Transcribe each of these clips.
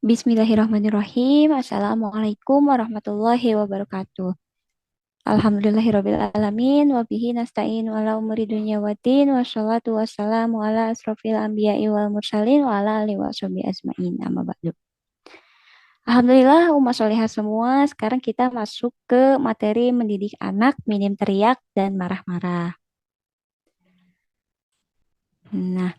Bismillahirrahmanirrahim. Assalamualaikum warahmatullahi wabarakatuh. Alhamdulillahirrabbilalamin. Wabihi nasta'in ala umuri dunya waddin. Wassalatu wassalamu ala asrofil anbiya'i wal mursalin. Wa ala alihi wa sahbihi asma'in. Amma ba'du. Alhamdulillah umat solehah semua. Sekarang kita masuk ke materi mendidik anak minim teriak dan marah-marah. Nah,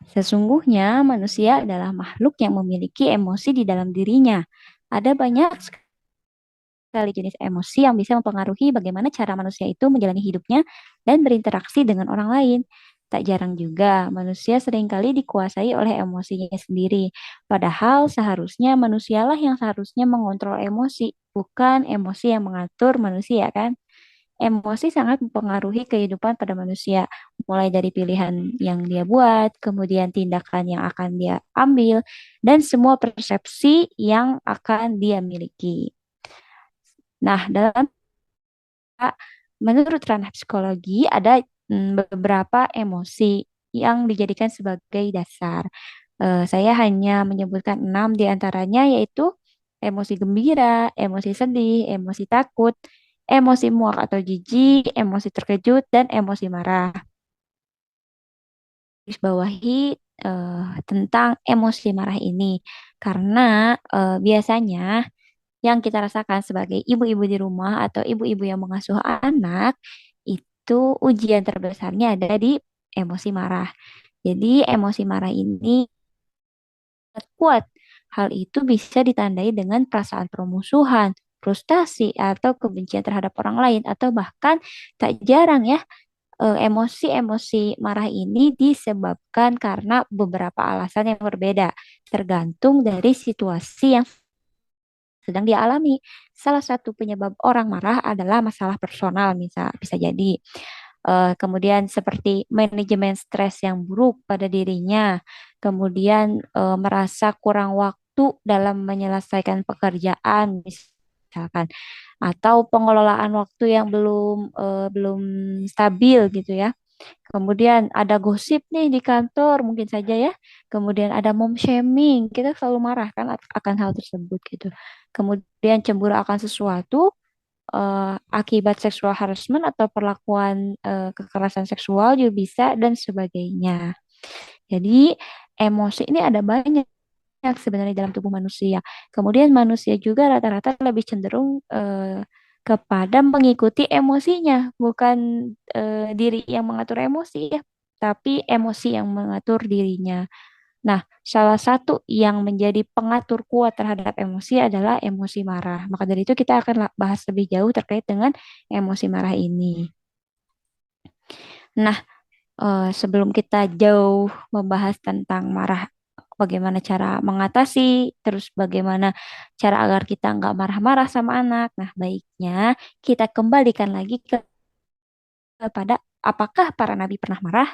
sesungguhnya manusia adalah makhluk yang memiliki emosi di dalam dirinya. Ada banyak sekali jenis emosi yang bisa mempengaruhi bagaimana cara manusia itu menjalani hidupnya dan berinteraksi dengan orang lain. Tak jarang juga manusia seringkali dikuasai oleh emosinya sendiri. Padahal seharusnya manusialah yang seharusnya mengontrol emosi, bukan emosi yang mengatur manusia kan? Emosi sangat mempengaruhi kehidupan pada manusia, mulai dari pilihan yang dia buat, kemudian tindakan yang akan dia ambil, dan semua persepsi yang akan dia miliki. Nah, dalam menurut ranah psikologi ada beberapa emosi yang dijadikan sebagai dasar. Saya hanya menyebutkan 6 di antaranya yaitu emosi gembira, emosi sedih, emosi takut, emosi muak atau jijik, emosi terkejut, dan emosi marah. Garis bawahi tentang emosi marah ini karena biasanya yang kita rasakan sebagai ibu-ibu di rumah atau ibu-ibu yang mengasuh anak itu ujian terbesarnya ada di emosi marah. Jadi emosi marah ini sangat kuat. Hal itu bisa ditandai dengan perasaan permusuhan, frustasi, atau kebencian terhadap orang lain, atau bahkan tak jarang ya emosi-emosi marah ini disebabkan karena beberapa alasan yang berbeda, tergantung dari situasi yang sedang dialami. Salah satu penyebab orang marah adalah masalah personal, bisa jadi. Kemudian seperti manajemen stres yang buruk pada dirinya, kemudian merasa kurang waktu dalam menyelesaikan pekerjaan, misalkan, atau pengelolaan waktu yang belum stabil gitu ya. Kemudian ada gosip nih di kantor, mungkin saja ya. Kemudian ada mom shaming, kita selalu marah kan akan hal tersebut gitu. Kemudian cemburu akan sesuatu akibat seksual harassment atau perlakuan kekerasan seksual juga bisa dan sebagainya. Jadi emosi ini ada banyak sebenarnya dalam tubuh manusia. Kemudian manusia juga rata-rata lebih cenderung kepada mengikuti emosinya, bukan diri yang mengatur emosi ya, tapi emosi yang mengatur dirinya. Nah, salah satu yang menjadi pengatur kuat terhadap emosi adalah emosi marah. Maka dari itu kita akan bahas lebih jauh terkait dengan emosi marah ini. Nah, sebelum kita jauh membahas tentang marah, bagaimana cara mengatasi, terus bagaimana cara agar kita nggak marah-marah sama anak. Nah, baiknya kita kembalikan lagi kepada apakah para nabi pernah marah?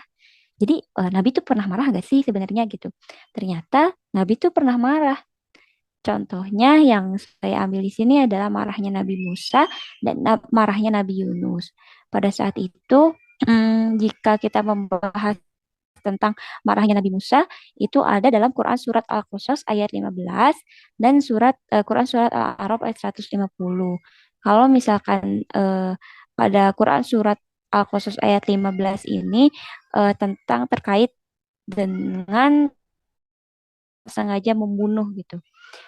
Jadi, nabi itu pernah marah nggak sih sebenarnya gitu? Ternyata nabi itu pernah marah. Contohnya yang saya ambil di sini adalah marahnya Nabi Musa dan marahnya Nabi Yunus. Pada saat itu, jika kita membahas tentang marahnya Nabi Musa itu ada dalam Quran surat Al-Qasas ayat 15 dan Quran surat Al-A'raf ayat 150. Kalau misalkan pada Quran surat Al-Qasas ayat 15 ini tentang terkait dengan sengaja membunuh gitu.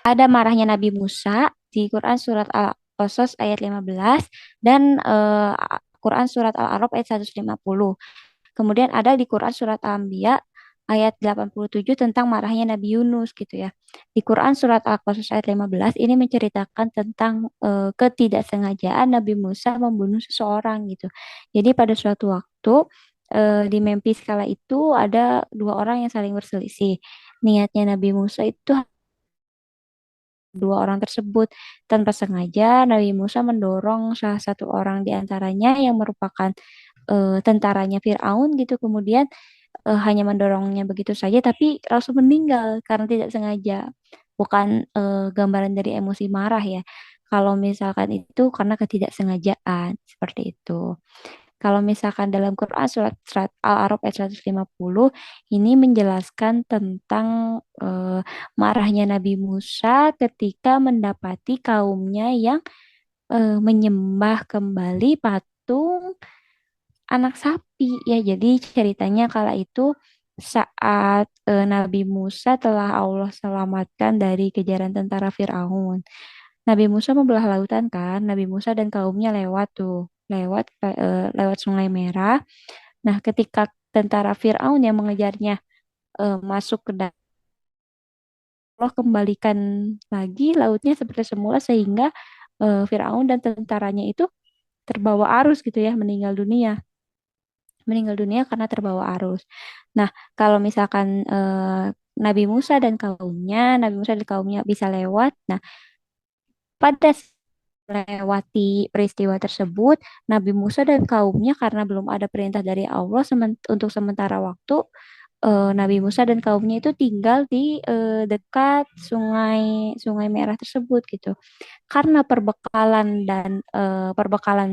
Ada marahnya Nabi Musa di Quran surat Al-Qasas ayat 15 dan Quran surat Al-A'raf ayat 150. Kemudian ada di Quran surat Al-Anbiya ayat 87 tentang marahnya Nabi Yunus gitu ya. Di Quran surat Al-Qasas ayat 15 ini menceritakan tentang ketidaksengajaan Nabi Musa membunuh seseorang gitu. Jadi pada suatu waktu di Memphis kala itu ada dua orang yang saling berselisih. Niatnya Nabi Musa itu dua orang tersebut tanpa sengaja Nabi Musa mendorong salah satu orang di antaranya yang merupakan tentaranya Firaun gitu kemudian hanya mendorongnya begitu saja tapi langsung meninggal karena tidak sengaja. Bukan gambaran dari emosi marah ya. Kalau misalkan itu karena ketidaksengajaan seperti itu. Kalau misalkan dalam Quran surat Al-A'raf ayat 150 ini menjelaskan tentang marahnya Nabi Musa ketika mendapati kaumnya yang menyembah kembali patung anak sapi ya. Jadi ceritanya kala itu saat Nabi Musa telah Allah selamatkan dari kejaran tentara Firaun. Nabi Musa membelah lautan kan. Nabi Musa dan kaumnya lewat tuh, lewat Sungai Merah. Nah, ketika tentara Firaun yang mengejarnya masuk ke dalam, Allah kembalikan lagi lautnya seperti semula sehingga Firaun dan tentaranya itu terbawa arus gitu ya, meninggal dunia karena terbawa arus. Nah, kalau misalkan Nabi Musa dan kaumnya bisa lewat. Nah, pada melewati peristiwa tersebut, Nabi Musa dan kaumnya karena belum ada perintah dari Allah untuk sementara waktu, Nabi Musa dan kaumnya itu tinggal di dekat sungai Sungai Merah tersebut gitu. Karena perbekalan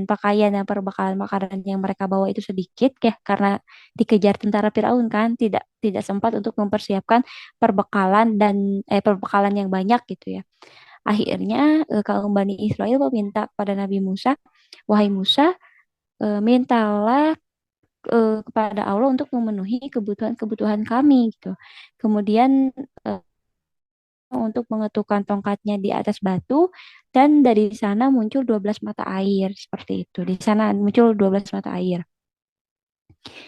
pakaian dan perbekalan makanan yang mereka bawa itu sedikit ya, karena dikejar tentara Firaun kan, tidak tidak sempat untuk mempersiapkan perbekalan yang banyak gitu ya. Akhirnya kaum Bani Israel meminta kepada Nabi Musa, wahai Musa, mintalah kepada Allah untuk memenuhi kebutuhan-kebutuhan kami gitu. Kemudian eh, untuk mengetukkan tongkatnya di atas batu dan dari sana muncul 12 mata air seperti itu. Di sana muncul 12 mata air.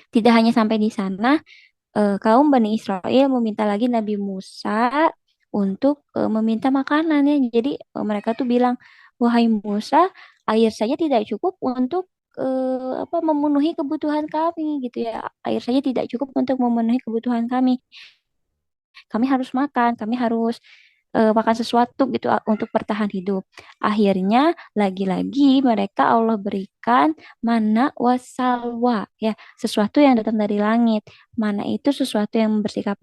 Tidak hanya sampai di sana, kaum Bani Israel meminta lagi Nabi Musa untuk meminta makanan ya. Jadi mereka tuh bilang, wahai Musa, air saja tidak cukup untuk memenuhi kebutuhan kami gitu ya. Air saja tidak cukup untuk memenuhi kebutuhan kami. Kami harus makan, kami harus makan sesuatu gitu untuk bertahan hidup. Akhirnya lagi-lagi mereka Allah berikan mana wasalwa ya, sesuatu yang datang dari langit. Mana itu sesuatu yang bersifat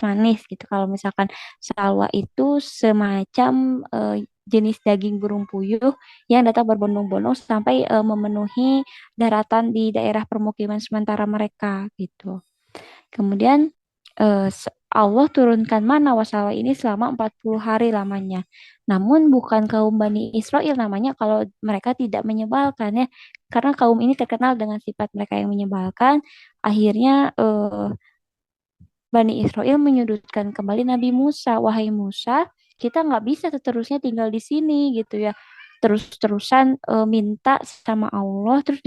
manis gitu. Kalau misalkan salwa itu semacam jenis daging burung puyuh yang datang berbondong-bondong sampai memenuhi daratan di daerah permukiman sementara mereka gitu. Kemudian Allah turunkan mana wasawa ini selama 40 hari lamanya. Namun bukan kaum Bani Israel namanya kalau mereka tidak menyebalkan ya. Karena kaum ini terkenal dengan sifat mereka yang menyebalkan. Akhirnya Bani Israel menyudutkan kembali Nabi Musa. Wahai Musa, kita nggak bisa seterusnya tinggal di sini gitu ya. Terus-terusan minta sama Allah. Terus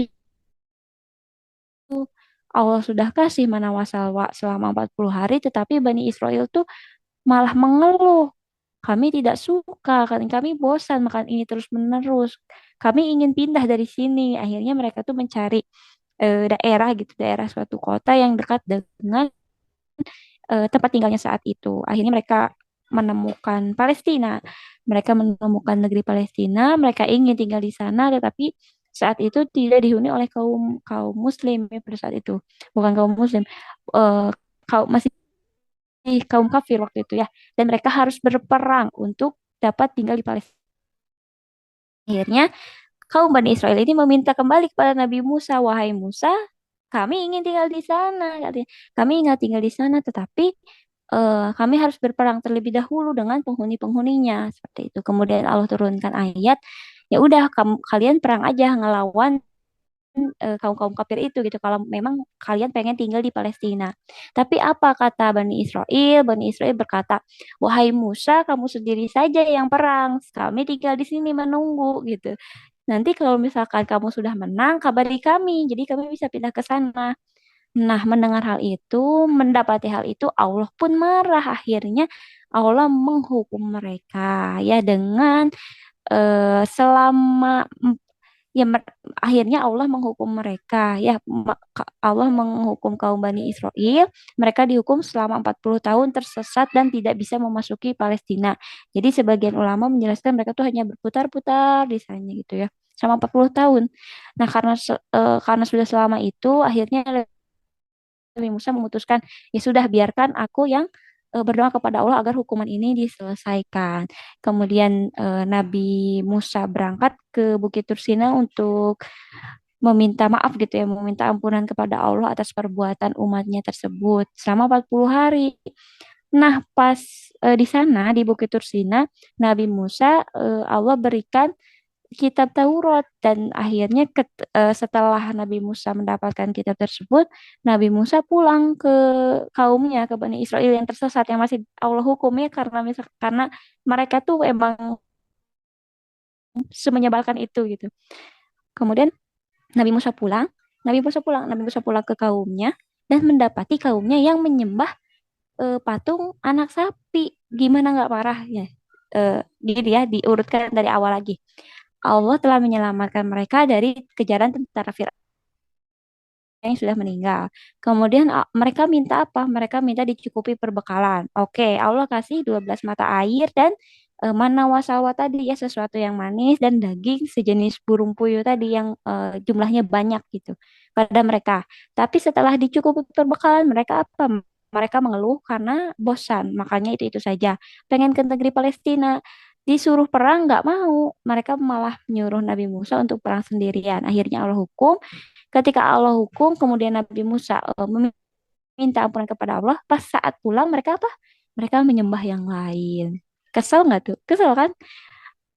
Allah sudah kasih mana wasalwa selama 40 hari, tetapi Bani Israel tuh malah mengeluh. Kami tidak suka, kan kami bosan makan ini terus-menerus. Kami ingin pindah dari sini. Akhirnya mereka tuh mencari daerah gitu, daerah suatu kota yang dekat dengan tempat tinggalnya saat itu. Akhirnya mereka menemukan Palestina. Mereka menemukan negeri Palestina. Mereka ingin tinggal di sana, tetapi saat itu tidak dihuni oleh kaum kaum Muslim ya, pada saat itu. Bukan kaum Muslim, eh, masih kaum kafir waktu itu ya. Dan mereka harus berperang untuk dapat tinggal di Palestina. Akhirnya kaum Bani Israel ini meminta kembali kepada Nabi Musa, wahai Musa, kami ingin tinggal di sana, katanya. Kami ingin tinggal di sana, tetapi kami harus berperang terlebih dahulu dengan penghuni-penghuninya, seperti itu. Kemudian Allah turunkan ayat, ya udah kalian perang aja ngelawan kaum-kaum kafir itu gitu kalau memang kalian pengen tinggal di Palestina. Tapi apa kata Bani Israel? Bani Israel berkata, "Wahai Musa, kamu sendiri saja yang perang. Kami tinggal di sini menunggu." gitu. Nanti kalau misalkan kamu sudah menang, kabari kami. Jadi kami bisa pindah ke sana. Nah, mendengar hal itu, mendapati hal itu, Allah pun marah. Akhirnya Allah menghukum mereka ya dengan selama ya akhirnya Allah menghukum mereka ya, Allah menghukum kaum Bani Israel. Mereka dihukum selama 40 tahun tersesat dan tidak bisa memasuki Palestina. Jadi sebagian ulama menjelaskan mereka tuh hanya berputar-putar di sana gitu ya selama 40 tahun. Nah, karena sudah selama itu akhirnya Nabi Musa memutuskan, ya sudah biarkan aku yang berdoa kepada Allah agar hukuman ini diselesaikan. Kemudian Nabi Musa berangkat ke Bukit Tursina untuk meminta maaf gitu ya, meminta ampunan kepada Allah atas perbuatan umatnya tersebut selama 40 hari. Nah, pas di sana di Bukit Tursina, Nabi Musa Allah berikan kitab Taurat dan akhirnya setelah Nabi Musa mendapatkan kitab tersebut, Nabi Musa pulang ke kaumnya, ke Bani Israel yang tersesat yang masih Allah hukumnya karena mereka tuh emang semenyebalkan itu gitu. Kemudian Nabi Musa pulang, Nabi Musa pulang ke kaumnya dan mendapati kaumnya yang menyembah patung anak sapi. Gimana nggak marah ya? Gini ya, diurutkan dari awal lagi. Allah telah menyelamatkan mereka dari kejaran tentara Firaun yang sudah meninggal. Kemudian mereka minta apa? Mereka minta dicukupi perbekalan. Oke, Allah kasih 12 mata air dan mana wasawa tadi ya sesuatu yang manis dan daging sejenis burung puyuh tadi yang jumlahnya banyak gitu pada mereka. Tapi setelah dicukupi perbekalan mereka apa? Mereka mengeluh karena bosan, makanya itu saja. Pengen ke negeri Palestina, disuruh perang nggak mau. Mereka malah menyuruh Nabi Musa untuk perang sendirian. Akhirnya Allah hukum. Ketika Allah hukum, kemudian Nabi Musa meminta ampunan kepada Allah. Pas saat pulang mereka apa? Mereka menyembah yang lain. Kesel nggak tuh? Kesel kan?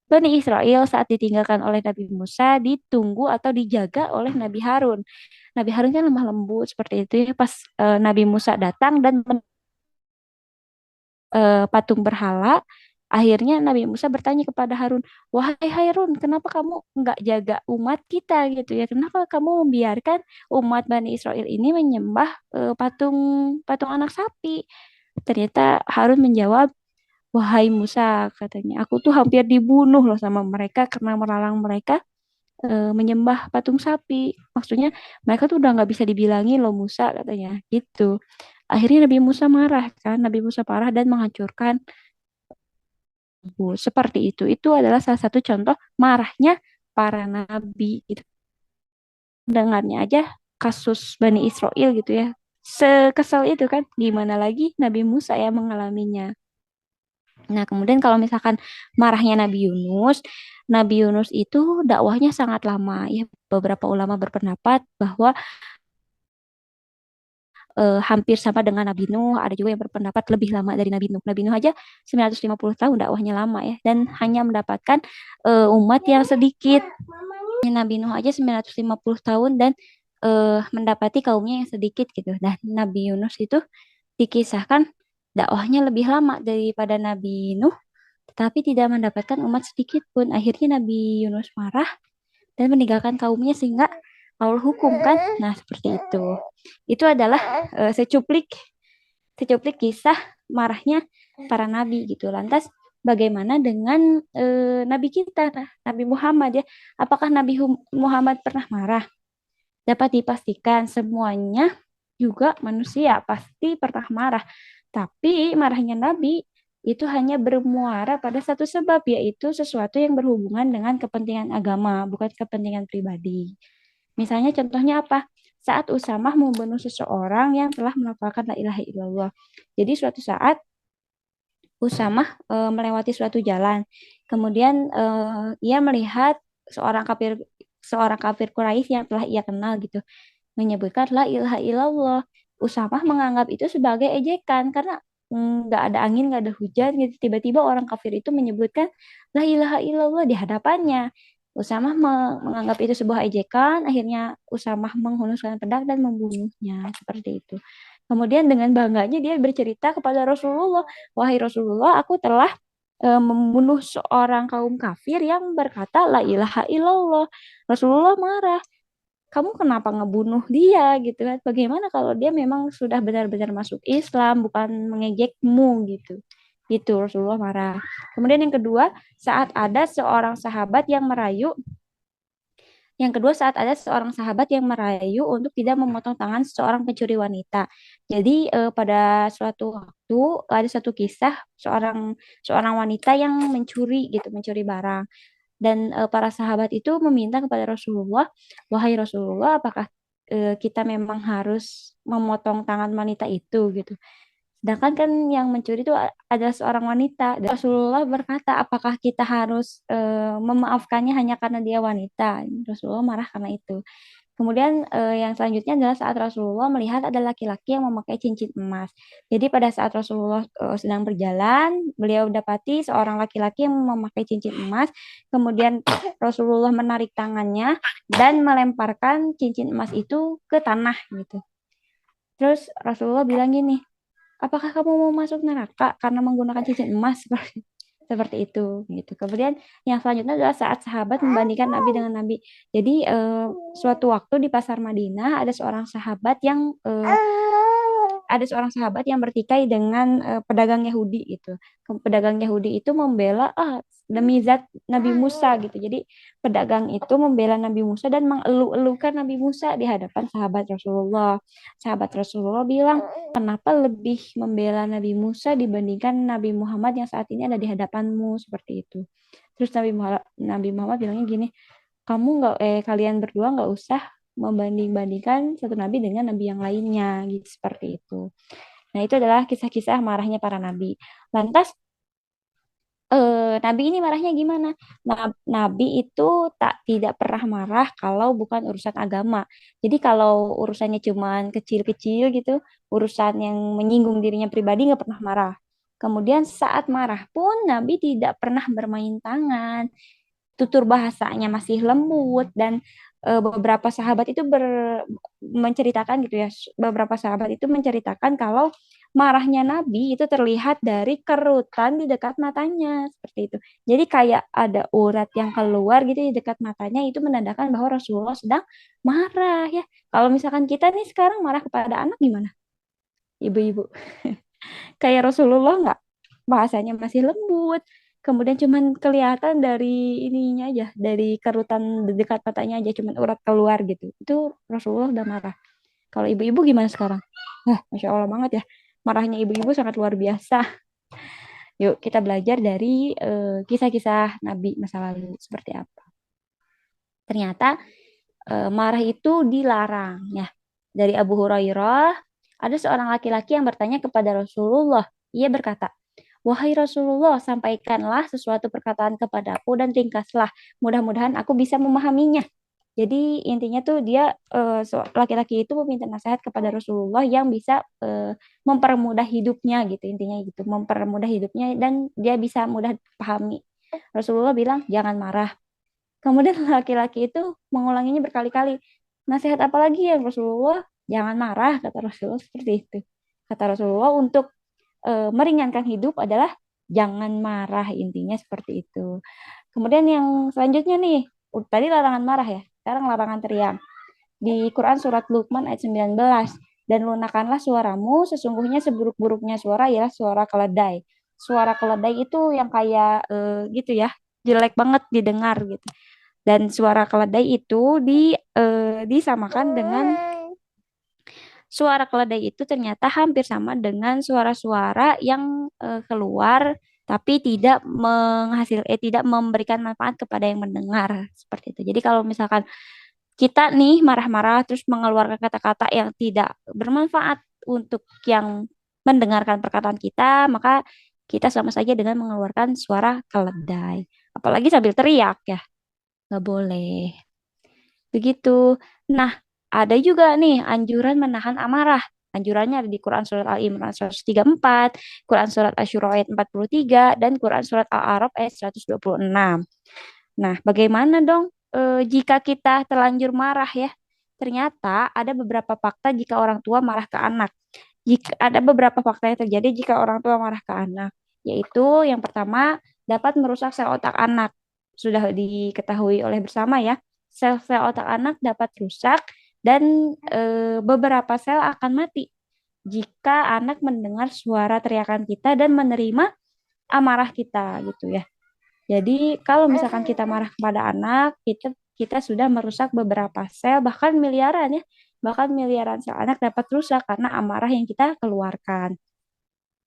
Bani Israel saat ditinggalkan oleh Nabi Musa ditunggu atau dijaga oleh Nabi Harun. Nabi Harun kan lemah lembut seperti itu ya. Pas Nabi Musa datang dan patung berhala. Akhirnya Nabi Musa bertanya kepada Harun, "Wahai Harun, kenapa kamu nggak jaga umat kita gitu ya? Kenapa kamu membiarkan umat Bani Israel ini menyembah patung patung anak sapi?" Ternyata Harun menjawab, "Wahai Musa," katanya, "aku tuh hampir dibunuh loh sama mereka karena melarang mereka menyembah patung sapi. Maksudnya mereka tuh udah nggak bisa dibilangi loh Musa," katanya, gitu. Akhirnya Nabi Musa marah kan, Nabi Musa marah dan menghancurkan seperti itu. Itu adalah salah satu contoh marahnya para nabi gitu. Dengarnya aja kasus Bani Israel gitu ya. Sekesal itu kan, gimana lagi Nabi Musa yang mengalaminya. Nah, kemudian kalau misalkan marahnya Nabi Yunus itu dakwahnya sangat lama ya. Beberapa ulama berpendapat bahwa hampir sama dengan Nabi Nuh. Ada juga yang berpendapat lebih lama dari Nabi Nuh. Nabi Nuh aja 950 tahun dakwahnya lama ya. Dan hanya mendapatkan umat yang sedikit. Nabi Nuh aja 950 tahun dan mendapati kaumnya yang sedikit gitu. Dan Nabi Yunus itu dikisahkan dakwahnya lebih lama daripada Nabi Nuh, tetapi tidak mendapatkan umat sedikit pun. Akhirnya Nabi Yunus marah dan meninggalkan kaumnya sehingga Allah hukum kan. Nah, seperti itu. Itu adalah secuplik secuplik kisah marahnya para nabi gitu. Lantas bagaimana dengan nabi kita, nah, Nabi Muhammad ya? Apakah Nabi Muhammad pernah marah? Dapat dipastikan semuanya juga manusia pasti pernah marah. Tapi marahnya Nabi itu hanya bermuara pada satu sebab, yaitu sesuatu yang berhubungan dengan kepentingan agama, bukan kepentingan pribadi. Misalnya contohnya apa? Saat Usamah membunuh seseorang yang telah melafalkan la ilaha illallah. Jadi suatu saat Usamah melewati suatu jalan. Kemudian ia melihat seorang kafir seorang kafir Quraisy yang telah ia kenal gitu menyebutkan la ilaha illallah. Usamah menganggap itu sebagai ejekan karena nggak ada angin, nggak ada hujan gitu. Tiba-tiba orang kafir itu menyebutkan la ilaha illallah di hadapannya. Usamah menganggap itu sebuah ejekan, akhirnya Usamah menghunuskan pedang dan membunuhnya seperti itu. Kemudian dengan bangganya dia bercerita kepada Rasulullah, "Wahai Rasulullah, aku telah membunuh seorang kaum kafir yang berkata la ilaha illallah." Rasulullah marah, "Kamu kenapa ngebunuh dia gitu kan? Bagaimana kalau dia memang sudah benar-benar masuk Islam, bukan mengejekmu gitu." Gitu Rasulullah marah. Kemudian yang kedua, saat ada seorang sahabat yang merayu yang kedua, saat ada seorang sahabat yang merayu untuk tidak memotong tangan seorang pencuri wanita. Jadi pada suatu waktu ada satu kisah seorang seorang wanita yang mencuri gitu, mencuri barang. Dan para sahabat itu meminta kepada Rasulullah, "Wahai Rasulullah, apakah kita memang harus memotong tangan wanita itu gitu?" Sedangkan kan yang mencuri itu adalah seorang wanita. Dan Rasulullah berkata, apakah kita harus memaafkannya hanya karena dia wanita? Rasulullah marah karena itu. Kemudian yang selanjutnya adalah saat Rasulullah melihat ada laki-laki yang memakai cincin emas. Jadi pada saat Rasulullah sedang berjalan, beliau dapati seorang laki-laki yang memakai cincin emas. Kemudian Rasulullah menarik tangannya dan melemparkan cincin emas itu ke tanah gitu. Terus Rasulullah bilang gini, apakah kamu mau masuk neraka karena menggunakan cincin emas seperti itu gitu. Kemudian yang selanjutnya adalah saat sahabat membandingkan Nabi dengan Nabi. Jadi suatu waktu di pasar Madinah ada seorang sahabat yang bertikai dengan pedagang Yahudi gitu. Pedagang Yahudi itu membela demi zat Nabi Musa gitu. Jadi pedagang itu membela Nabi Musa dan mengeluh-elukan Nabi Musa di hadapan sahabat Rasulullah. Sahabat Rasulullah bilang, kenapa lebih membela Nabi Musa dibandingkan Nabi Muhammad yang saat ini ada di hadapanmu seperti itu. Terus Nabi Muhammad bilangnya gini, kalian berdua nggak usah membanding-bandingkan satu nabi dengan nabi yang lainnya gitu seperti itu. Nah, itu adalah kisah-kisah marahnya para nabi. Lantas nabi ini marahnya gimana? Nabi itu tidak pernah marah kalau bukan urusan agama. Jadi kalau urusannya cuman kecil-kecil gitu, urusan yang menyinggung dirinya pribadi nggak pernah marah. Kemudian saat marah pun Nabi tidak pernah bermain tangan, tutur bahasanya masih lembut dan beberapa sahabat itu menceritakan gitu ya, beberapa sahabat itu menceritakan kalau marahnya Nabi itu terlihat dari kerutan di dekat matanya seperti itu. Jadi kayak ada urat yang keluar gitu di dekat matanya, itu menandakan bahwa Rasulullah sedang marah ya. Kalau misalkan kita nih sekarang marah kepada anak gimana? Ibu-ibu. Kayak Rasulullah nggak, bahasanya masih lembut, kemudian cuman kelihatan dari ininya aja, dari kerutan di dekat matanya aja cuman urat keluar gitu, itu Rasulullah udah marah. Kalau ibu-ibu gimana sekarang? Wah, Masya Allah banget ya, marahnya ibu-ibu sangat luar biasa. Yuk kita belajar dari kisah-kisah Nabi masa lalu seperti apa. Ternyata marah itu dilarang ya. Dari Abu Hurairah, ada seorang laki-laki yang bertanya kepada Rasulullah. Ia berkata, wahai Rasulullah, sampaikanlah sesuatu perkataan kepadaku dan ringkaslah. Mudah-mudahan aku bisa memahaminya. Jadi intinya tuh dia laki-laki itu meminta nasihat kepada Rasulullah yang bisa mempermudah hidupnya gitu, intinya gitu, mempermudah hidupnya dan dia bisa mudah pahami. Rasulullah bilang jangan marah. Kemudian laki-laki itu mengulanginya berkali-kali. Nasihat apa lagi ya Rasulullah? Jangan marah, kata Rasulullah seperti itu. Kata Rasulullah untuk meringankan hidup adalah jangan marah, intinya seperti itu. Kemudian yang selanjutnya nih, tadi larangan marah ya, sekarang larangan teriak. Di Quran surat Luqman ayat 19, dan lunakkanlah suaramu, sesungguhnya seburuk-buruknya suara ialah suara keledai. Suara keledai itu yang kayak gitu ya, jelek banget didengar gitu. Dan suara keledai itu disamakan dengan suara keledai itu ternyata hampir sama dengan suara-suara yang keluar tapi tidak memberikan manfaat kepada yang mendengar seperti itu. Jadi kalau misalkan kita nih marah-marah terus mengeluarkan kata-kata yang tidak bermanfaat untuk yang mendengarkan perkataan kita, maka kita sama saja dengan mengeluarkan suara keledai. Apalagi sambil teriak ya, nggak boleh. Begitu. Nah, ada juga nih anjuran menahan amarah. Anjurannya ada di Quran Surat Al-Imran 134, Quran Surat Asy-Syura ayat 43, dan Quran Surat Al-A'raf ayat 126. Nah, bagaimana dong jika kita terlanjur marah ya? Ternyata ada beberapa fakta jika orang tua marah ke anak. Ada beberapa fakta yang terjadi jika orang tua marah ke anak, yaitu yang pertama dapat merusak sel otak anak. Sudah diketahui oleh bersama ya, sel-sel otak anak dapat rusak dan beberapa sel akan mati jika anak mendengar suara teriakan kita dan menerima amarah kita gitu ya. Jadi kalau misalkan kita marah kepada anak, kita sudah merusak beberapa sel, bahkan miliaran sel anak dapat rusak karena amarah yang kita keluarkan.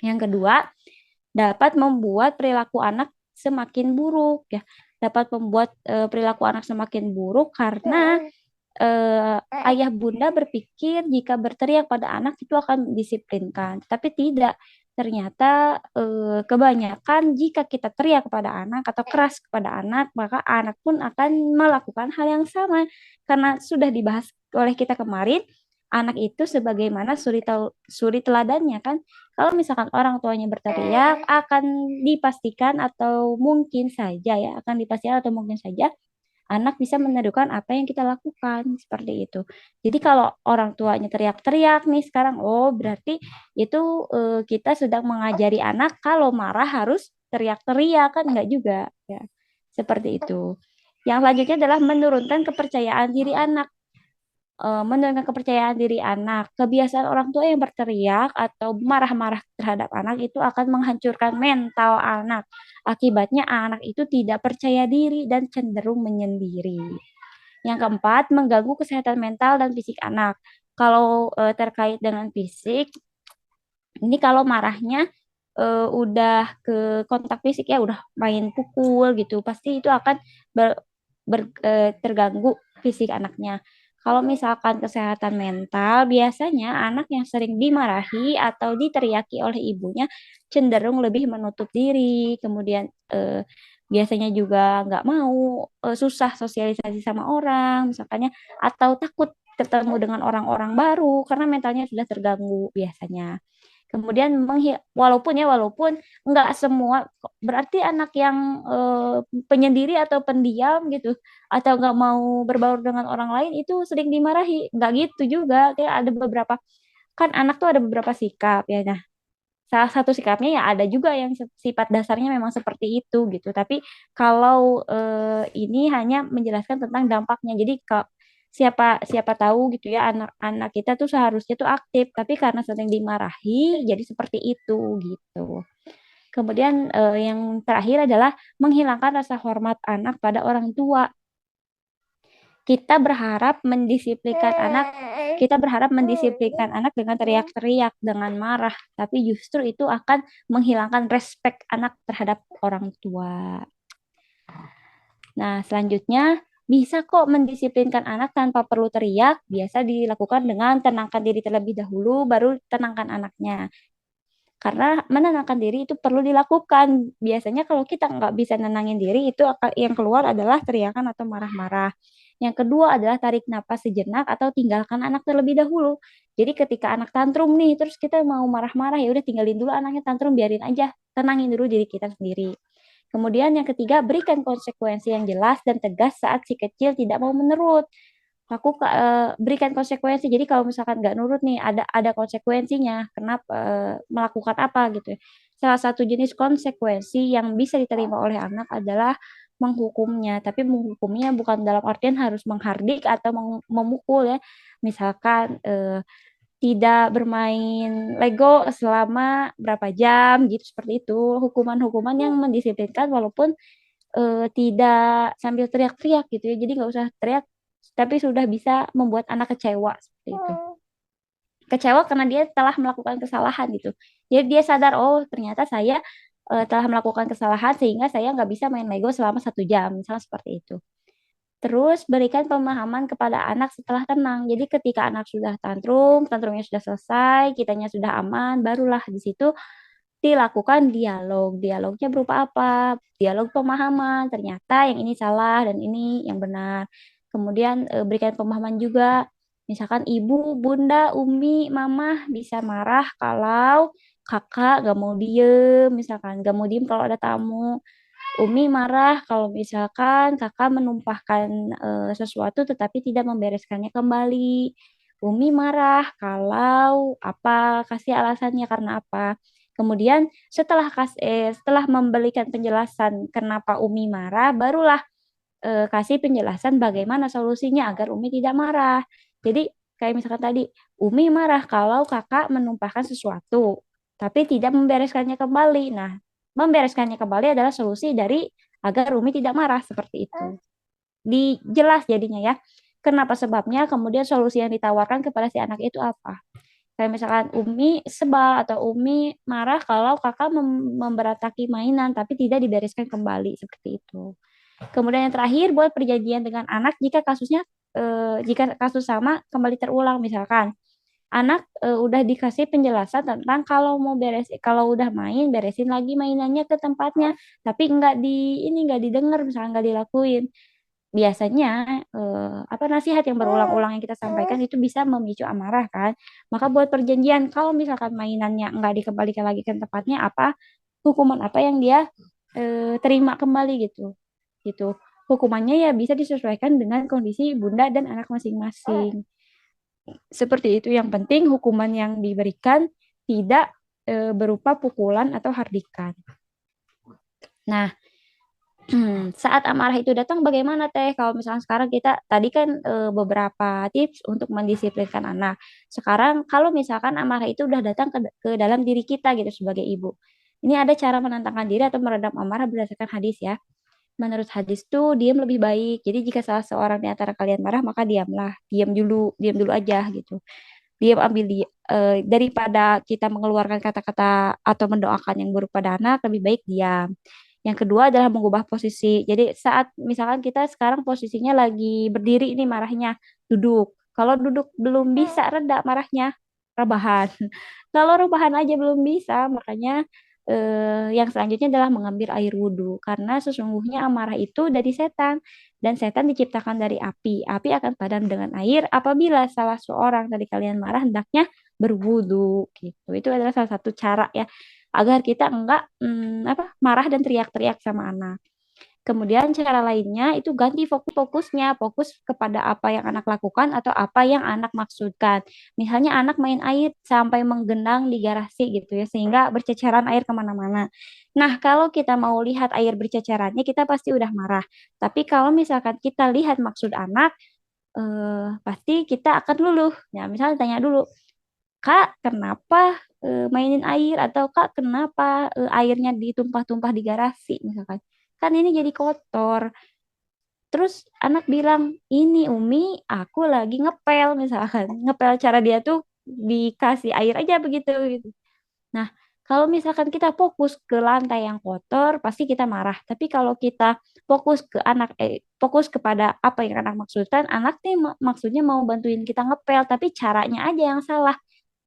Yang kedua, dapat membuat perilaku anak semakin buruk ya. Dapat membuat perilaku anak semakin buruk karena ayah bunda berpikir jika berteriak pada anak itu akan disiplinkan, tapi tidak. Ternyata kebanyakan jika kita teriak kepada anak atau keras kepada anak, maka anak pun akan melakukan hal yang sama. Karena sudah dibahas oleh kita kemarin, anak itu sebagaimana suri teladannya kan. Kalau misalkan orang tuanya berteriak, akan dipastikan atau mungkin saja ya, akan dipastikan atau mungkin saja anak bisa menirukan apa yang kita lakukan seperti itu. Jadi kalau orang tuanya teriak-teriak nih sekarang, oh berarti itu kita sedang mengajari anak kalau marah harus teriak-teriak kan enggak juga ya. Seperti itu. Yang selanjutnya adalah menurunkan kepercayaan diri anak. Menurunkan kepercayaan diri anak. Kebiasaan orang tua yang berteriak atau marah-marah terhadap anak itu akan menghancurkan mental anak. Akibatnya anak itu tidak percaya diri dan cenderung menyendiri. Yang keempat, mengganggu kesehatan mental dan fisik anak. Kalau terkait dengan fisik, ini kalau marahnya udah ke kontak fisik ya, udah main pukul gitu, pasti itu akan terganggu fisik anaknya. Kalau misalkan kesehatan mental, biasanya anak yang sering dimarahi atau diteriaki oleh ibunya cenderung lebih menutup diri, kemudian biasanya juga nggak mau, susah sosialisasi sama orang, misalkannya, atau takut ketemu dengan orang-orang baru karena mentalnya sudah terganggu biasanya. Kemudian walaupun nggak semua berarti anak yang penyendiri atau pendiam gitu atau nggak mau berbaur dengan orang lain itu sering dimarahi, nggak gitu juga, kayak ada beberapa, kan anak tuh ada beberapa sikap ya. Nah, salah satu sikapnya ya ada juga yang sifat dasarnya memang seperti itu gitu. Tapi kalau ini hanya menjelaskan tentang dampaknya. Jadi siapa siapa tahu gitu ya, anak-anak kita tuh seharusnya tuh aktif, tapi karena sering dimarahi jadi seperti itu gitu. Kemudian yang terakhir adalah menghilangkan rasa hormat anak pada orang tua. Kita berharap mendisiplinkan anak dengan teriak-teriak, dengan marah, tapi justru itu akan menghilangkan respek anak terhadap orang tua. Nah, selanjutnya bisa kok mendisiplinkan anak tanpa perlu teriak. Biasa dilakukan dengan tenangkan diri terlebih dahulu, baru tenangkan anaknya. Karena menenangkan diri itu perlu dilakukan. Biasanya kalau kita nggak bisa nenangin diri, itu yang keluar adalah teriakan atau marah-marah. Yang kedua adalah tarik napas sejenak atau tinggalkan anak terlebih dahulu. Jadi ketika anak tantrum nih, terus kita mau marah-marah, ya udah tinggalin dulu anaknya tantrum, biarin aja, tenangin dulu diri kita sendiri. Kemudian yang ketiga, berikan konsekuensi yang jelas dan tegas saat si kecil tidak mau menurut. Berikan konsekuensi. Jadi kalau misalkan nggak nurut nih, ada konsekuensinya. Kenapa melakukan apa gitu ya. Salah satu jenis konsekuensi yang bisa diterima oleh anak adalah menghukumnya. Tapi menghukumnya bukan dalam artian harus menghardik atau memukul ya. Misalkan tidak bermain Lego selama berapa jam gitu, seperti itu. Hukuman-hukuman yang mendisiplinkan walaupun tidak sambil teriak-teriak gitu ya. Jadi nggak usah teriak, tapi sudah bisa membuat anak kecewa seperti itu. Kecewa karena dia telah melakukan kesalahan gitu. Jadi dia sadar, oh ternyata saya telah melakukan kesalahan sehingga saya nggak bisa main Lego selama 1 jam, misalnya seperti itu. Terus berikan pemahaman kepada anak setelah tenang. Jadi ketika anak sudah tantrum, tantrumnya sudah selesai, kitanya sudah aman, barulah di situ dilakukan dialog. Dialognya berupa apa? Dialog pemahaman. Ternyata yang ini salah dan ini yang benar. Kemudian berikan pemahaman juga. Misalkan ibu, bunda, umi, mama bisa marah kalau kakak gak mau diem. Misalkan gak mau diem kalau ada tamu. Umi marah kalau misalkan kakak menumpahkan sesuatu tetapi tidak membereskannya kembali. Umi marah kalau apa, kasih alasannya karena apa. Kemudian setelah memberikan penjelasan kenapa Umi marah, barulah kasih penjelasan bagaimana solusinya agar Umi tidak marah. Jadi kayak misalkan tadi, Umi marah kalau kakak menumpahkan sesuatu, tapi tidak membereskannya kembali. Nah, membereskannya kembali adalah solusi dari agar Umi tidak marah seperti itu. Dijelas jadinya ya. Kenapa sebabnya, kemudian solusi yang ditawarkan kepada si anak itu apa. Kayak misalkan Umi sebal atau Umi marah kalau kakak memberataki mainan tapi tidak dibereskan kembali seperti itu. Kemudian yang terakhir, buat perjanjian dengan anak jika kasusnya jika kasus sama kembali terulang, misalkan anak udah dikasih penjelasan tentang kalau mau beres, kalau udah main beresin lagi mainannya ke tempatnya, tapi nggak di ini nggak didengar, misalnya nggak dilakuin. Biasanya apa nasihat yang berulang-ulang yang kita sampaikan itu bisa memicu amarah kan. Maka buat perjanjian kalau misalkan mainannya nggak dikembalikan lagi ke tempatnya, apa hukuman apa yang dia terima kembali gitu. Gitu. Hukumannya ya bisa disesuaikan dengan kondisi bunda dan anak masing-masing. Seperti itu. Yang penting hukuman yang diberikan tidak berupa pukulan atau hardikan. Nah, saat amarah itu datang bagaimana Teh? Kalau misalnya sekarang kita tadi kan beberapa tips untuk mendisiplinkan anak. Sekarang kalau misalkan amarah itu udah datang ke dalam diri kita gitu sebagai ibu. Ini ada cara menenangkan diri atau meredam amarah berdasarkan hadis ya. Menurut hadis tuh diam lebih baik. Jadi jika salah seorang di antara kalian marah maka diamlah, diam dulu aja gitu. Diam ambil daripada kita mengeluarkan kata-kata atau mendoakan yang buruk pada anak, lebih baik diam. Yang kedua adalah mengubah posisi. Jadi saat misalkan kita sekarang posisinya lagi berdiri ini marahnya, duduk. Kalau duduk belum bisa reda marahnya, rebahan. Kalau rebahan aja belum bisa, makanya yang selanjutnya adalah mengambil air wudhu. Karena sesungguhnya amarah itu dari setan. Dan setan diciptakan dari api. Api akan padam dengan air apabila salah seorang dari kalian marah hendaknya berwudhu gitu. Itu adalah salah satu cara ya agar kita enggak apa marah dan teriak-teriak sama anak. Kemudian cara lainnya itu ganti fokusnya, fokus kepada apa yang anak lakukan atau apa yang anak maksudkan. Misalnya anak main air sampai menggenang di garasi gitu ya, sehingga berceceran air kemana-mana. Nah, kalau kita mau lihat air bercecerannya, kita pasti udah marah. Tapi kalau misalkan kita lihat maksud anak, pasti kita akan luluh. Ya, misalnya tanya dulu, Kak, kenapa mainin air atau Kak, kenapa airnya ditumpah-tumpah di garasi misalkan. Kan ini jadi kotor. Terus anak bilang, ini Umi, aku lagi ngepel misalkan. Ngepel cara dia tuh dikasih air aja begitu gitu. Nah, kalau misalkan kita fokus ke lantai yang kotor, pasti kita marah. Tapi kalau kita fokus kepada apa yang anak maksudkan, anak nih maksudnya mau bantuin kita ngepel, tapi caranya aja yang salah.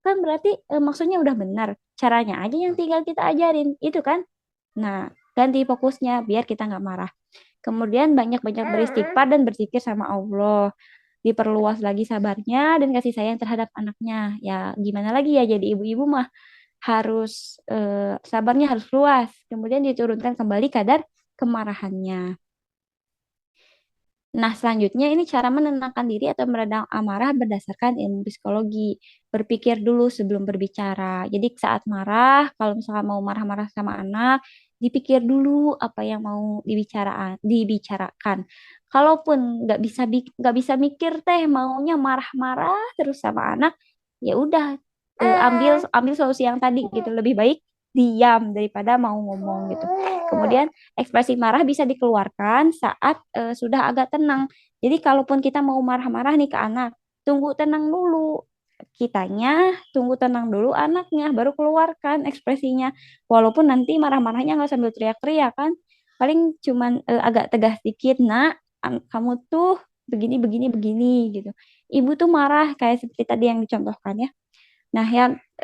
Kan berarti maksudnya udah benar. Caranya aja yang tinggal kita ajarin. Itu kan. Nah, ganti fokusnya biar kita nggak marah. Kemudian banyak-banyak beristighfar dan berzikir sama Allah. Diperluas lagi sabarnya dan kasih sayang terhadap anaknya. Ya, gimana lagi ya jadi ibu-ibu mah harus sabarnya harus luas. Kemudian diturunkan kembali kadar kemarahannya. Nah, selanjutnya ini cara menenangkan diri atau meredam amarah berdasarkan ilmu psikologi. Berpikir dulu sebelum berbicara. Jadi saat marah, kalau misalkan mau marah-marah sama anak, dipikir dulu apa yang mau dibicarakan. Kalaupun nggak bisa mikir teh, maunya marah-marah terus sama anak, ya udah ambil ambil solusi yang tadi gitu. Lebih baik diam daripada mau ngomong gitu. Kemudian ekspresi marah bisa dikeluarkan saat sudah agak tenang. Jadi kalaupun kita mau marah-marah nih ke anak, tunggu tenang dulu. Kitanya tunggu tenang dulu anaknya, baru keluarkan ekspresinya. Walaupun nanti marah-marahnya nggak sambil teriak-teriak kan, paling cuman agak tegas dikit, nak, kamu tuh begini, begini, begini gitu. Ibu tuh marah kayak seperti tadi yang dicontohkan ya. Nah,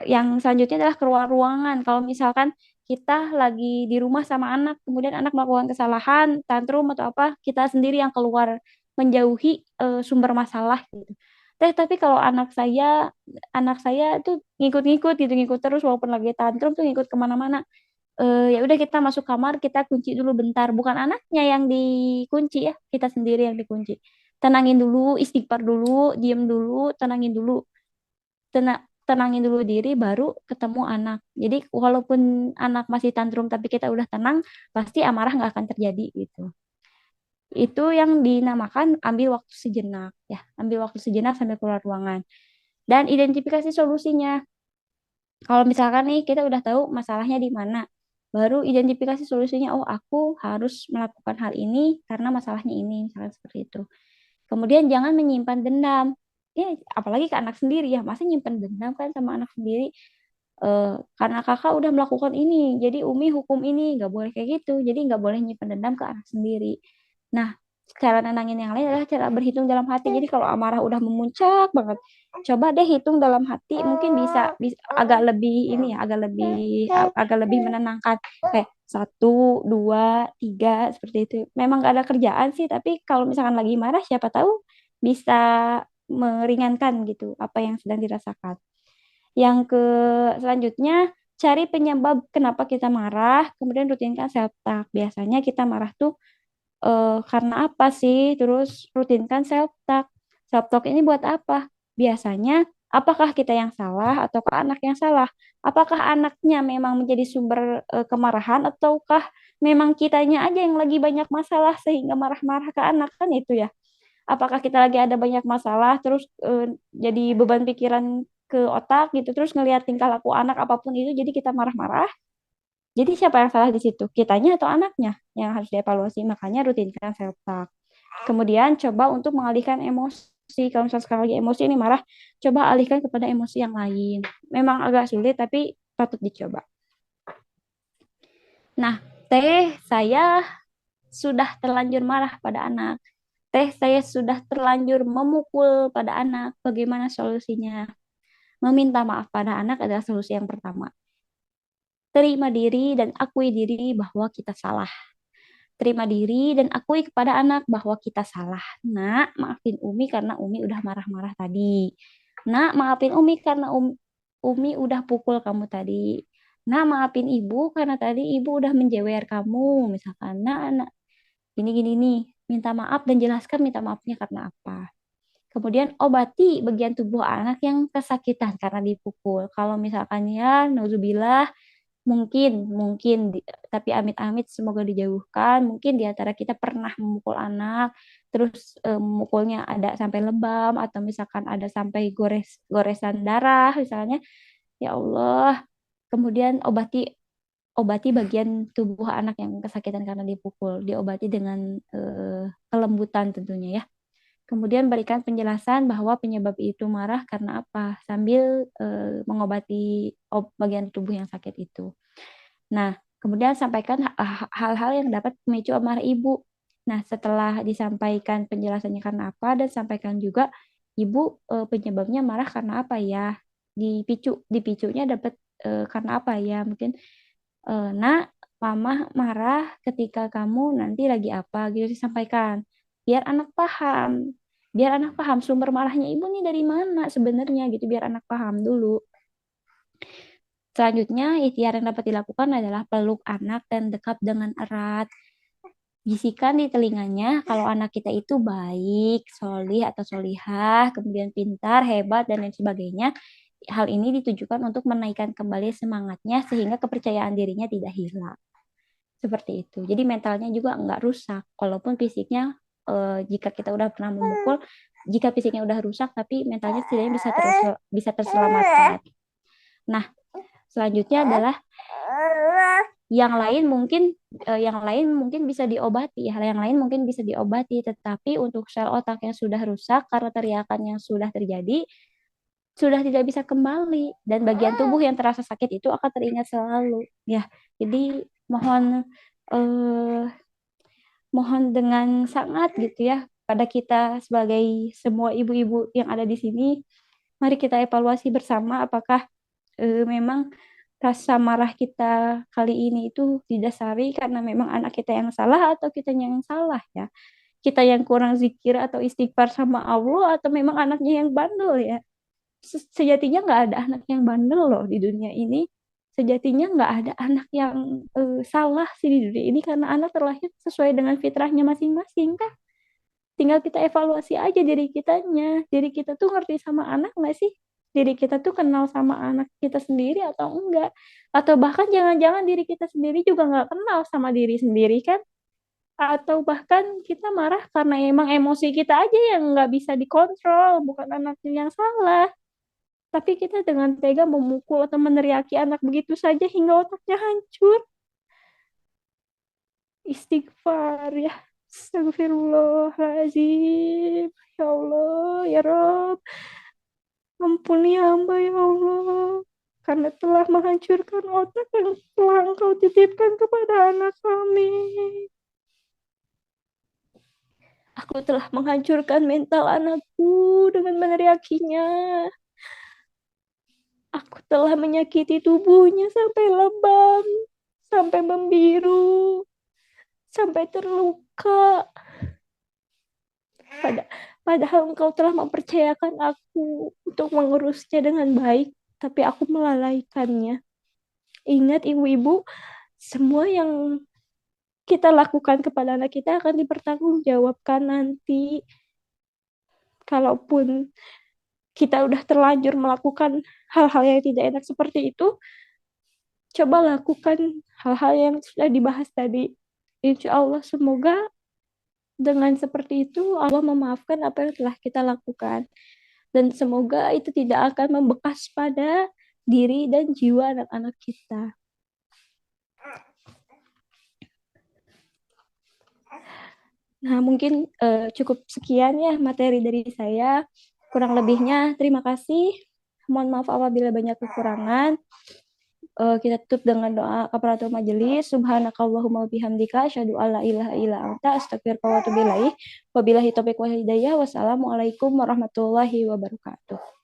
yang selanjutnya adalah keluar ruangan. Kalau misalkan kita lagi di rumah sama anak, kemudian anak melakukan kesalahan, tantrum atau apa, kita sendiri yang keluar menjauhi sumber masalah gitu. Tapi kalau anak saya tuh ngikut-ngikut gitu, ngikut terus walaupun lagi tantrum tuh ngikut kemana-mana. Ya udah kita masuk kamar, kita kunci dulu bentar. Bukan anaknya yang dikunci ya, kita sendiri yang dikunci. Tenangin dulu, istighfar dulu, diem dulu, tenangin dulu tenangin dulu diri baru ketemu anak. Jadi walaupun anak masih tantrum tapi kita udah tenang, pasti amarah nggak akan terjadi gitu. Itu yang dinamakan ambil waktu sejenak ya, ambil waktu sejenak sambil keluar ruangan. Dan identifikasi solusinya. Kalau misalkan nih kita udah tahu masalahnya di mana, baru identifikasi solusinya. Oh, aku harus melakukan hal ini karena masalahnya ini, misalkan seperti itu. Kemudian jangan menyimpan dendam. Apalagi ke anak sendiri ya, masa nyimpan dendam kan sama anak sendiri. Karena kakak udah melakukan ini, jadi Umi hukum ini, nggak boleh kayak gitu. Jadi nggak boleh nyimpan dendam ke anak sendiri. Nah, Cara nenangin yang lain adalah cara berhitung dalam hati. Jadi kalau amarah udah memuncak banget, coba deh hitung dalam hati, mungkin bisa agak lebih ini ya, agak lebih menenangkan. Kayak satu, dua, tiga seperti itu. Memang gak ada kerjaan sih, tapi kalau misalkan lagi marah, siapa tahu bisa meringankan gitu apa yang sedang dirasakan. Yang ke selanjutnya cari penyebab kenapa kita marah, kemudian rutinkan self talk. Biasanya kita marah tuh karena apa sih? Terus rutinkan self talk. Self talk ini buat apa? Biasanya apakah kita yang salah ataukah anak yang salah? Apakah anaknya memang menjadi sumber kemarahan ataukah memang kitanya aja yang lagi banyak masalah sehingga marah-marah ke anak kan itu ya? Apakah kita lagi ada banyak masalah terus jadi beban pikiran ke otak gitu terus ngelihat tingkah laku anak apapun itu jadi kita marah-marah jadi siapa yang salah di situ? Kitanya atau anaknya yang harus dievaluasi. Makanya rutinkan self talk. Kemudian coba untuk mengalihkan emosi. Kalau misalnya sekarang lagi emosi ini marah, coba alihkan kepada emosi yang lain. Memang agak sulit tapi patut dicoba. Nah, saya sudah terlanjur marah pada anak. Saya sudah terlanjur memukul pada anak. Bagaimana solusinya? Meminta maaf pada anak adalah solusi yang pertama. Terima diri dan akui diri bahwa kita salah. Terima diri dan akui kepada anak bahwa kita salah. Nak, maafin Umi karena Umi udah marah-marah tadi. Nak, maafin Umi karena Umi udah pukul kamu tadi. Nak, maafin Ibu karena tadi Ibu udah menjewer kamu. Misalkan, nak, gini-gini nih. Minta maaf dan jelaskan minta maafnya karena apa. Kemudian obati bagian tubuh anak yang kesakitan karena dipukul. Kalau misalkan ya, nauzubillah, mungkin tapi amit-amit semoga dijauhkan mungkin di antara kita pernah memukul anak terus memukulnya ada sampai lebam atau misalkan ada sampai goresan darah misalnya ya Allah kemudian obati obati bagian tubuh anak yang kesakitan karena dipukul diobati dengan kelembutan tentunya ya. Kemudian berikan penjelasan bahwa penyebab itu marah karena apa, sambil mengobati bagian tubuh yang sakit itu. Nah, kemudian sampaikan hal-hal yang dapat memicu amarah ibu. Nah, setelah disampaikan penjelasannya karena apa dan sampaikan juga ibu penyebabnya marah karena apa ya? Dipicunya dapat karena apa ya? Mungkin nak, mama marah ketika kamu nanti lagi apa gitu disampaikan. Biar anak paham. Biar anak paham sumber marahnya ibu nih dari mana sebenarnya gitu biar anak paham dulu. Selanjutnya, ikhtiar yang dapat dilakukan adalah peluk anak dan dekap dengan erat. Bisikan di telinganya kalau anak kita itu baik, solih atau solihah, kemudian pintar, hebat, dan lain sebagainya. Hal ini ditujukan untuk menaikkan kembali semangatnya sehingga kepercayaan dirinya tidak hilang. Seperti itu. Jadi mentalnya juga nggak rusak. Walaupun fisiknya, jika kita udah pernah memukul, jika fisiknya udah rusak, tapi mentalnya setidaknya bisa terselamatkan. Nah, selanjutnya adalah yang lain mungkin bisa diobati, hal yang lain mungkin bisa diobati, tetapi untuk sel otak yang sudah rusak karena teriakan yang sudah terjadi sudah tidak bisa kembali dan bagian tubuh yang terasa sakit itu akan teringat selalu. Ya, jadi mohon eh, mohon dengan sangat gitu ya pada kita sebagai semua ibu-ibu yang ada di sini, mari kita evaluasi bersama apakah memang rasa marah kita kali ini itu didasari karena memang anak kita yang salah atau kita yang salah ya. Kita yang kurang zikir atau istighfar sama Allah atau memang anaknya yang bandel ya. Sejatinya nggak ada anak yang bandel loh di dunia ini. Sejatinya nggak ada anak yang salah sih di dunia ini karena anak terlahir sesuai dengan fitrahnya masing-masing kan. Tinggal kita evaluasi aja diri kitanya. Diri kita tuh ngerti sama anak nggak sih? Diri kita tuh kenal sama anak kita sendiri atau enggak? Atau bahkan jangan-jangan diri kita sendiri juga nggak kenal sama diri sendiri kan? Atau bahkan kita marah karena emang emosi kita aja yang nggak bisa dikontrol, bukan anaknya yang salah. Tapi kita dengan tega memukul atau meneriaki anak begitu saja hingga otaknya hancur. Istighfar ya. Astagfirullahaladzim. Ya Allah, ya Rob. Ampuni hamba ya Allah. Karena telah menghancurkan otak yang telah engkau titipkan kepada anak kami. Aku telah menghancurkan mental anakku dengan meneriakinya. Aku telah menyakiti tubuhnya sampai lebam, sampai membiru, sampai terluka. Pada- Padahal engkau telah mempercayakan aku untuk mengurusnya dengan baik, tapi aku melalaikannya. Ingat ibu-ibu, semua yang kita lakukan kepada anak kita akan dipertanggungjawabkan nanti. Kalaupun kita udah terlanjur melakukan hal-hal yang tidak enak seperti itu, coba lakukan hal-hal yang sudah dibahas tadi. Insya Allah semoga dengan seperti itu Allah memaafkan apa yang telah kita lakukan. Dan semoga itu tidak akan membekas pada diri dan jiwa anak-anak kita. Nah, mungkin cukup sekian ya materi dari saya. Kurang lebihnya, terima kasih. Mohon maaf apabila banyak kekurangan. Kita tutup dengan doa kafaratul majelis. Subhanakallahumma bihamdika asyhadu alla ilaha illa anta astaghfiruka wa atubu ilaik. Wabillahi taufiq wal hidayah. Wassalamualaikum warahmatullahi wabarakatuh.